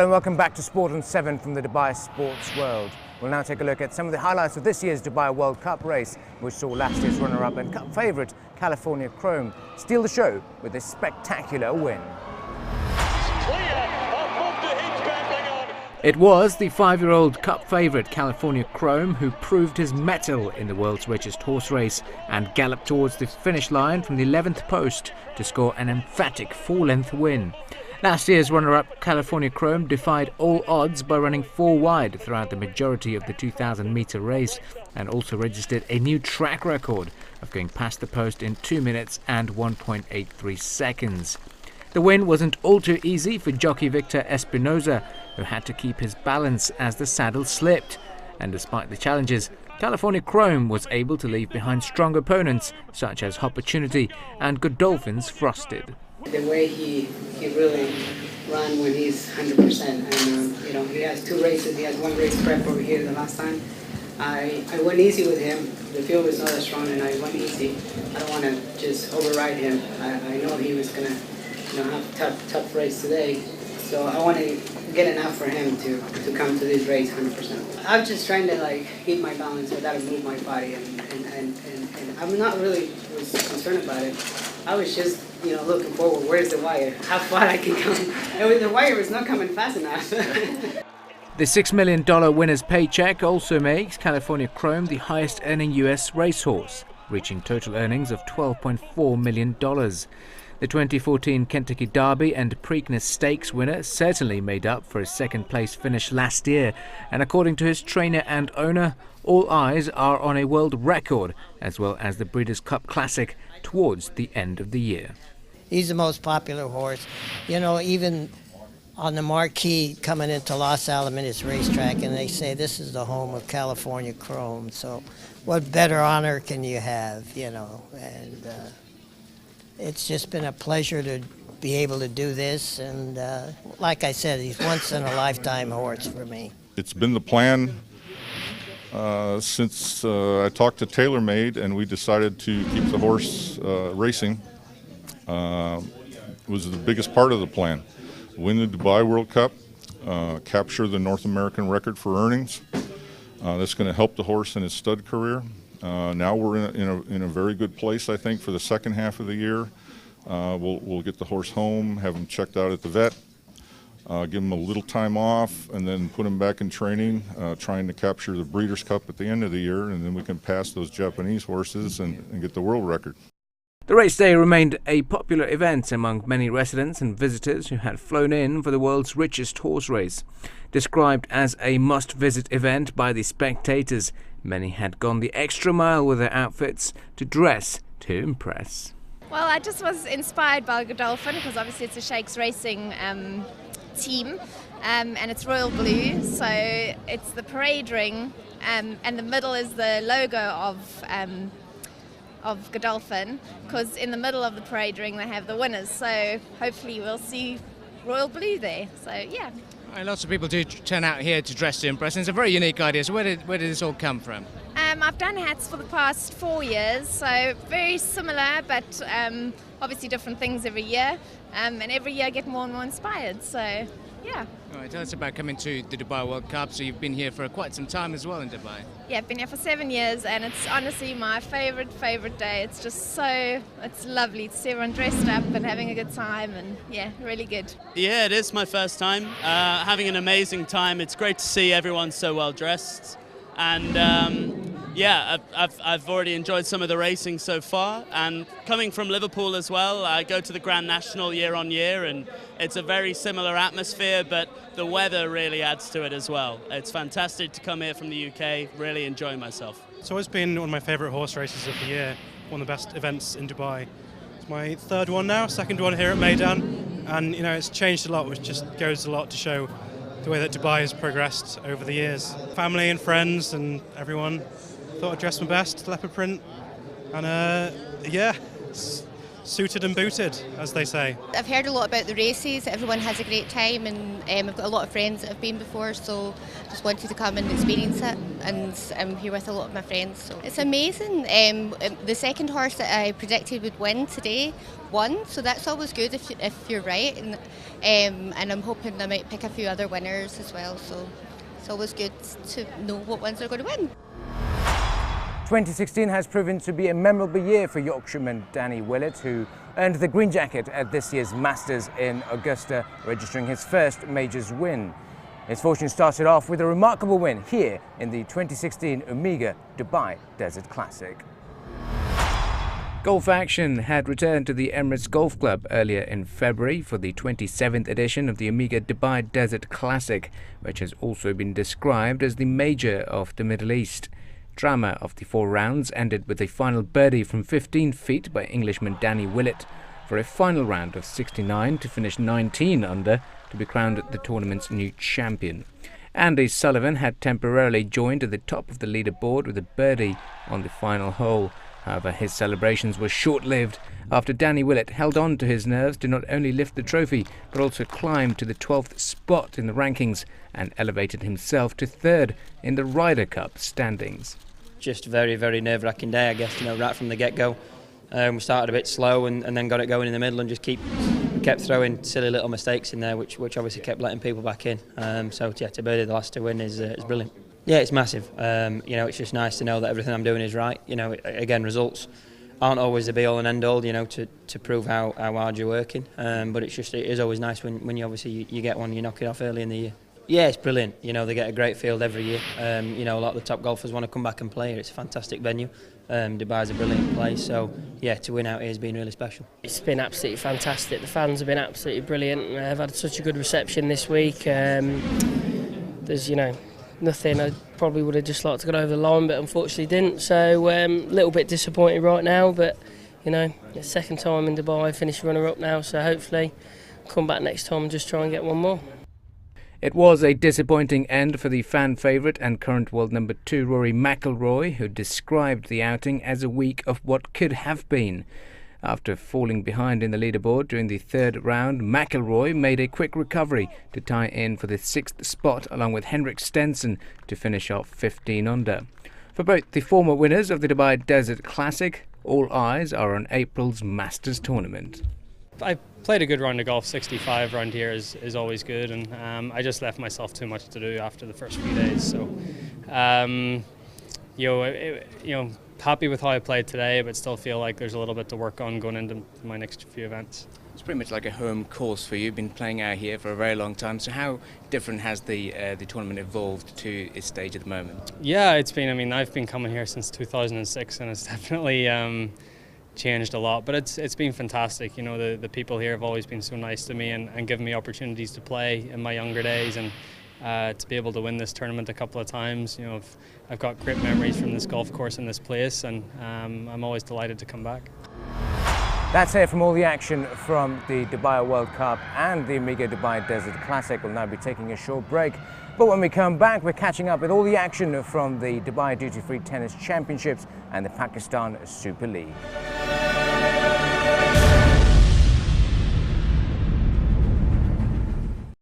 Hello and welcome back to Sport on 7 from the Dubai Sports World. We'll now take a look at some of the highlights of this year's Dubai World Cup race, which saw last year's runner-up and Cup favourite California Chrome steal the show with a spectacular win. It was the 5-year-old Cup favourite California Chrome who proved his mettle in the world's richest horse race and galloped towards the finish line from the 11th post to score an emphatic 4-length win. Last year's runner-up California Chrome defied all odds by running 4 wide throughout the majority of the 2,000-metre race and also registered a new track record of going past the post in 2 minutes and 1.83 seconds. The win wasn't all too easy for jockey Victor Espinoza, who had to keep his balance as the saddle slipped. And despite the challenges, California Chrome was able to leave behind strong opponents such as Opportunity and Godolphin's Frosted. The way he really ran when he's 100%, and he has 2 races. He has 1 race prep over here the last time. I went easy with him. The field was not as strong, and I went easy. I don't want to just override him. I know he was gonna have a tough race today, so I want to get enough for him to come to this race 100%. I'm just trying to keep my balance without to move my body, and I'm not really was concerned about it. I was just looking forward. Where's the wire? How far I can come? The wire was not coming fast enough. The $6 million winner's paycheck also makes California Chrome the highest earning US racehorse, reaching total earnings of $12.4 million. The 2014 Kentucky Derby and Preakness Stakes winner certainly made up for his second-place finish last year, and according to his trainer and owner, all eyes are on a world record as well as the Breeders' Cup Classic towards the end of the year. He's the most popular horse. Even on the marquee coming into Los Alamitos Racetrack, and they say this is the home of California Chrome. So what better honor can you have, and it's just been a pleasure to be able to do this, and like I said, he's once-in-a-lifetime horse for me. It's been the plan since I talked to TaylorMade and we decided to keep the horse racing. Was the biggest part of the plan. Win the Dubai World Cup, capture the North American record for earnings. That's going to help the horse in his stud career. Now we're in a very good place, I think, for the second half of the year. We'll get the horse home, have him checked out at the vet, give him a little time off, and then put him back in training, trying to capture the Breeders' Cup at the end of the year, and then we can pass those Japanese horses and get the world record. The race day remained a popular event among many residents and visitors who had flown in for the world's richest horse race. Described as a must-visit event by the spectators, many had gone the extra mile with their outfits to dress to impress. Well, I just was inspired by Godolphin because obviously it's a Shakes Racing team, and it's royal blue, so it's the parade ring, and the middle is the logo of Godolphin, because in the middle of the parade ring they have the winners, so hopefully we'll see royal blue there. So yeah. Lots of people do turn out here to dress to impress, and it's a very unique idea. So where did this all come from? I've done hats for the past 4 years, so very similar, but obviously different things every year, and every year I get more and more inspired, so yeah. All right, tell us about coming to the Dubai World Cup. So you've been here for quite some time as well in Dubai. Yeah, I've been here for 7 years, and it's honestly my favorite day. It's just it's lovely to see everyone dressed up and having a good time, and yeah, really good. Yeah, it is my first time. Having an amazing time. It's great to see everyone so well dressed, and yeah, I've already enjoyed some of the racing so far, and coming from Liverpool as well, I go to the Grand National year on year, and it's a very similar atmosphere, but the weather really adds to it as well. It's fantastic to come here from the UK, really enjoy myself. It's always been one of my favourite horse races of the year, one of the best events in Dubai. It's my 3rd one now, 2nd one here at Meydan, and it's changed a lot, which just goes a lot to show the way that Dubai has progressed over the years. Family and friends and everyone. Thought I'd dress my best, leopard print, and yeah, it's suited and booted, as they say. I've heard a lot about the races. Everyone has a great time, and I've got a lot of friends that have been before, so just wanted to come and experience it, and I'm here with a lot of my friends. So it's amazing. The second horse that I predicted would win today won, so that's always good if you're right, and I'm hoping I might pick a few other winners as well, so it's always good to know what ones are going to win. 2016 has proven to be a memorable year for Yorkshireman Danny Willett, who earned the green jacket at this year's Masters in Augusta, registering his first majors win. His fortune started off with a remarkable win here in the 2016 Omega Dubai Desert Classic. Golf action had returned to the Emirates Golf Club earlier in February for the 27th edition of the Omega Dubai Desert Classic, which has also been described as the major of the Middle East. Drama of the 4 rounds ended with a final birdie from 15 feet by Englishman Danny Willett for a final round of 69 to finish 19 under to be crowned the tournament's new champion. Andy Sullivan had temporarily joined at the top of the leaderboard with a birdie on the final hole. However, his celebrations were short-lived after Danny Willett held on to his nerves to not only lift the trophy but also climb to the 12th spot in the rankings and elevated himself to 3rd in the Ryder Cup standings. Just very, very nerve-wracking day, I guess, right from the get-go. We started a bit slow and then got it going in the middle and just kept throwing silly little mistakes in there, which obviously kept letting people back in. So yeah, to birdie the last to win is brilliant. Yeah, it's massive. It's just nice to know that everything I'm doing is right. Again, results aren't always the be-all and end-all, to prove how hard you're working. But it is always nice when you obviously you get one, you knock it off early in the year. Yeah, it's brilliant. They get a great field every year. A lot of the top golfers want to come back and play here. It's a fantastic venue. Dubai's a brilliant place, so yeah, to win out here has been really special. It's been absolutely fantastic. The fans have been absolutely brilliant. I've had such a good reception this week. There's, nothing. I probably would have just liked to get over the line, but unfortunately didn't. So a little bit disappointed right now, but it's second time in Dubai, finished runner-up now, so hopefully come back next time and just try and get one more. It was a disappointing end for the fan favourite and current world number 2 Rory McIlroy, who described the outing as a week of what could have been. After falling behind in the leaderboard during the 3rd round, McIlroy made a quick recovery to tie in for the 6th spot along with Henrik Stenson to finish off 15 under. For both the former winners of the Dubai Desert Classic, all eyes are on April's Masters tournament. I played a good round of golf. 65 round here is always good, and I just left myself too much to do after the first few days. So, happy with how I played today, but still feel like there's a little bit to work on going into my next few events. It's pretty much like a home course for you. You've been playing out here for a very long time. So how different has the tournament evolved to its stage at the moment? Yeah, it's been. I've been coming here since 2006, and it's definitely changed a lot. But it's been fantastic. The people here have always been so nice to me and given me opportunities to play in my younger days, and to be able to win this tournament a couple of times. I've got great memories from this golf course and this place, and I'm always delighted to come back. That's it from all the action from the Dubai World Cup and the Omega Dubai Desert Classic. We'll now be taking a short break, but when we come back, we're catching up with all the action from the Dubai Duty Free Tennis Championships and the Pakistan Super League.